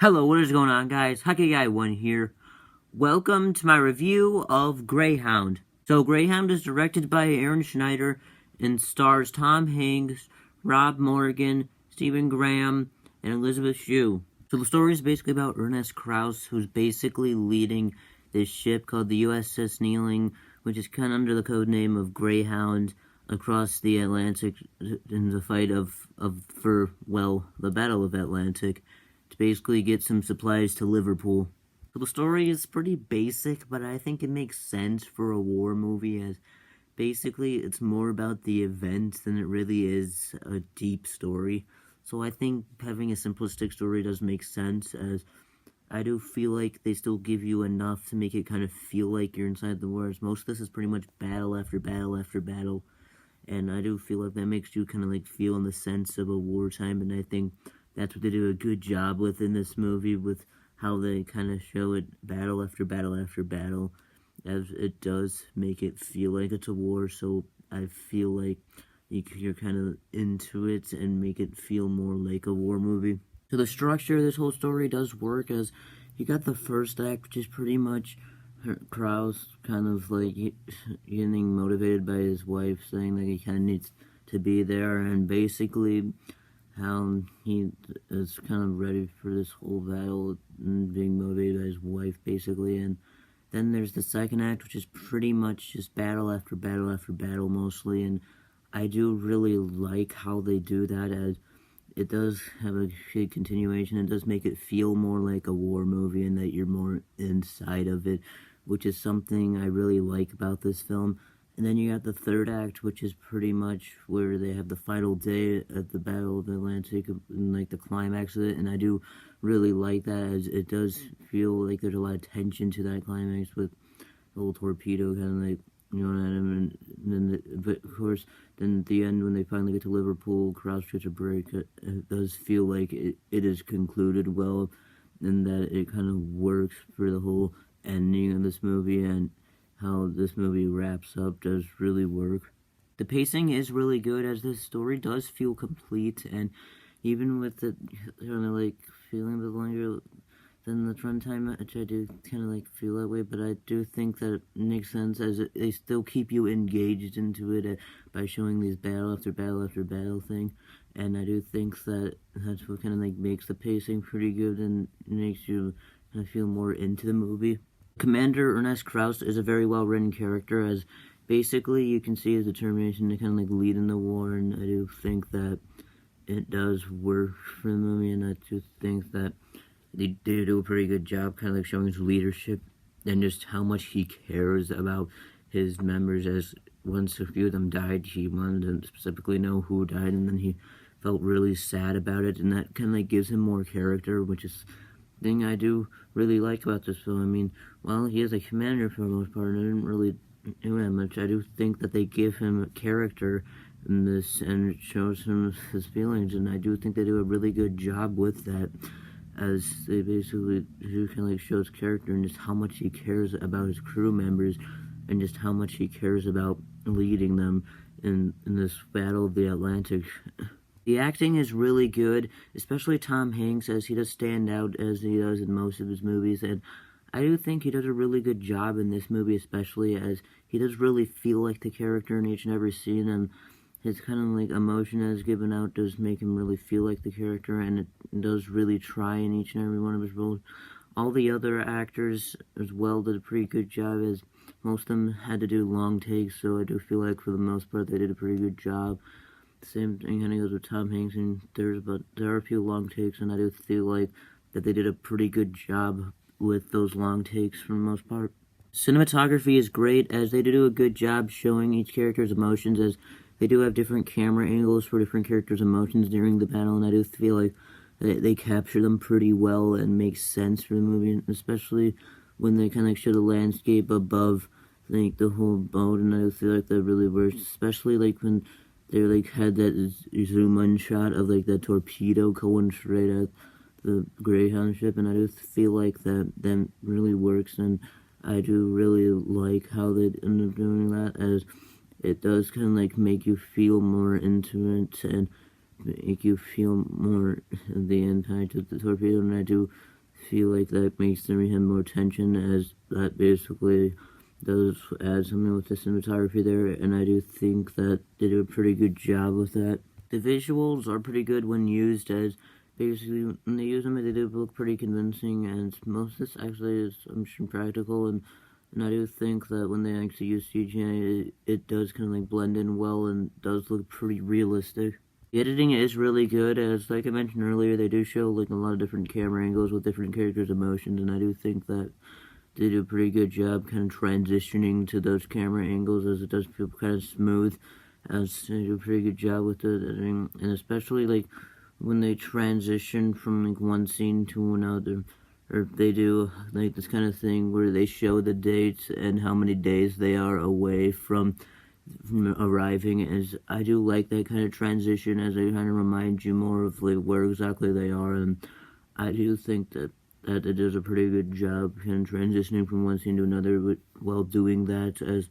Hello, what is going on, guys? Hockey Guy 1 here. Welcome to my review of Greyhound. So, Greyhound is directed by Aaron Schneider and stars Tom Hanks, Rob Morgan, Stephen Graham, and Elizabeth Shue. So, the story is basically about Ernest Krauss, who's basically leading this ship called the USS Kneeling, which is kind of under the code name of Greyhound, across the Atlantic in the fight the Battle of Atlantic, to basically get some supplies to Liverpool. So the story is pretty basic, but I think it makes sense for a war movie, as basically it's more about the events than it really is a deep story. So I think having a simplistic story does make sense, as I do feel like they still give you enough to make it kind of feel like you're inside the wars. Most of this is pretty much battle after battle after battle, and I do feel like that makes you kind of like feel in the sense of a wartime, and I think that's what they do a good job with in this movie, with how they kind of show it battle after battle after battle, as it does make it feel like it's a war. So I feel like you're kind of into it and make it feel more like a war movie. So the structure of this whole story does work, as you got the first act, which is pretty much Krauss kind of like getting motivated by his wife, saying that he kind of needs to be there, and basically how he is kind of ready for this whole battle and being motivated by his wife, basically. And then there's the second act, which is pretty much just battle after battle after battle, mostly. And I do really like how they do that, as it does have a good continuation. It does make it feel more like a war movie, and that you're more inside of it, which is something I really like about this film. And then you got the third act, which is pretty much where they have the final day at the Battle of the Atlantic, and like the climax of it. And I do really like that, as it does feel like there's a lot of tension to that climax, with the whole torpedo kind of like, you know, at him. And then, but of course, then at the end, when they finally get to Liverpool, Krauss gets a break. It does feel like it is concluded well, and that it kind of works for the whole ending of this movie, and how this movie wraps up does really work. The pacing is really good, as this story does feel complete, and even with the kind of like feeling a bit longer than the runtime, which I do kind of like feel that way, but I do think that it makes sense, as they still keep you engaged into it by showing these battle after battle after battle thing, and I do think that that's what kind of like makes the pacing pretty good and makes you kind of feel more into the movie. Commander Ernest Krauss is a very well-written character, as basically you can see his determination to kind of like lead in the war, and I do think that it does work for the movie, and I do think that they do a pretty good job kind of like showing his leadership and just how much he cares about his members, as once a few of them died, he wanted to specifically know who died, and then he felt really sad about it, and that kind of like gives him more character, which is thing I do really like about this film. I mean, while he is a commander for the most part, and I didn't really do that much, I do think that they give him a character in this, and it shows him his feelings, and I do think they do a really good job with that, as they basically do kind of like show his character and just how much he cares about his crew members, and just how much he cares about leading them in this Battle of the Atlantic. The acting is really good, especially Tom Hanks, as he does stand out as he does in most of his movies, and I do think he does a really good job in this movie, especially as he does really feel like the character in each and every scene, and his kind of like emotion as given out does make him really feel like the character, and it does really try in each and every one of his roles. All the other actors as well did a pretty good job, as most of them had to do long takes, so I do feel like for the most part they did a pretty good job. Same thing kind of goes with Tom Hanks, and there are a few long takes, and I do feel like that they did a pretty good job with those long takes for the most part. Cinematography is great, as they do a good job showing each character's emotions, as they do have different camera angles for different characters' emotions during the battle, and I do feel like they capture them pretty well and make sense for the movie, especially when they kind of like show the landscape above like the whole boat, and I do feel like that really works, especially like when they like had that zoom in shot of like the torpedo going straight at the Greyhound ship, and I do feel like that really works, and I do really like how they end up doing that, as it does kind of like make you feel more into it and make you feel more the impact of the torpedo, and I do feel like that makes them have more tension, as that basically does add something with the cinematography there, and I do think that they do a pretty good job with that. The visuals are pretty good when used, as basically when they use them, they do look pretty convincing, and most of this actually is practical, and I do think that when they actually use CGI, it does kind of like blend in well and does look pretty realistic. The editing is really good, as like I mentioned earlier, they do show like a lot of different camera angles with different characters' emotions, and I do think that they do a pretty good job kind of transitioning to those camera angles, as it does feel kind of smooth, as they do a pretty good job with the editing, and especially like when they transition from like one scene to another, or they do like this kind of thing where they show the dates and how many days they are away from arriving. As I do like that kind of transition, as they kind of remind you more of like where exactly they are, and I do think that it does a pretty good job kind of transitioning from one scene to another while doing that, as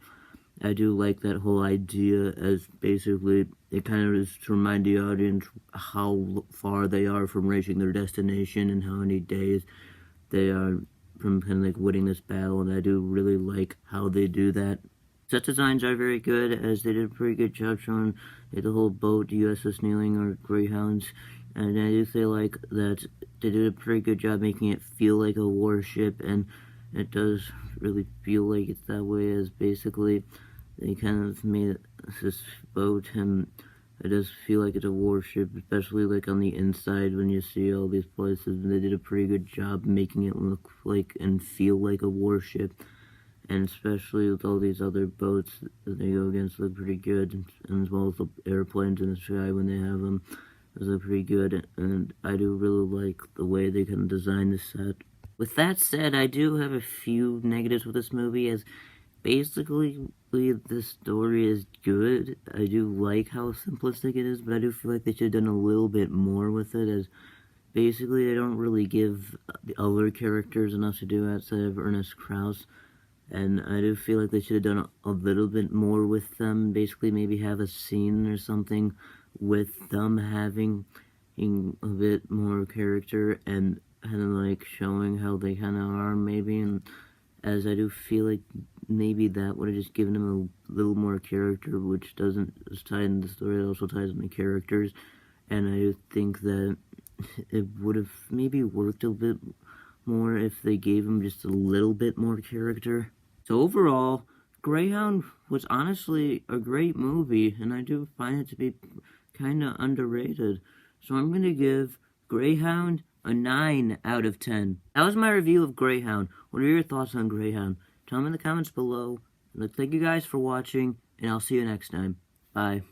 I do like that whole idea, as basically it kind of is to remind the audience how far they are from reaching their destination and how many days they are from kind of like winning this battle, and I do really like how they do that. Set designs are very good, as they did a pretty good job showing the whole boat, USS Kneeling or Greyhounds, and I do feel like that they did a pretty good job making it feel like a warship, and it does really feel like it's that way, as basically they kind of made this boat, and it does feel like it's a warship, especially like on the inside when you see all these places, and they did a pretty good job making it look like and feel like a warship. And especially with all these other boats that they go against look pretty good, and as well as the airplanes in the sky when they have them, those look pretty good, and I do really like the way they kind of design the set. With that said, I do have a few negatives with this movie, as basically the story is good. I do like how simplistic it is, but I do feel like they should have done a little bit more with it, as basically they don't really give the other characters enough to do outside of Ernest Krauss. And I do feel like they should have done a little bit more with them. Basically, maybe have a scene or something with them having a bit more character and kind of like showing how they kind of are, maybe. And as I do feel like maybe that would have just given them a little more character, which doesn't just tie in the story, it also ties in the characters. And I do think that it would have maybe worked a bit more if they gave them just a little bit more character. So overall, Greyhound was honestly a great movie, and I do find it to be kind of underrated. So I'm going to give Greyhound a 9 out of 10. That was my review of Greyhound. What are your thoughts on Greyhound? Tell me in the comments below. Thank you guys for watching, and I'll see you next time. Bye.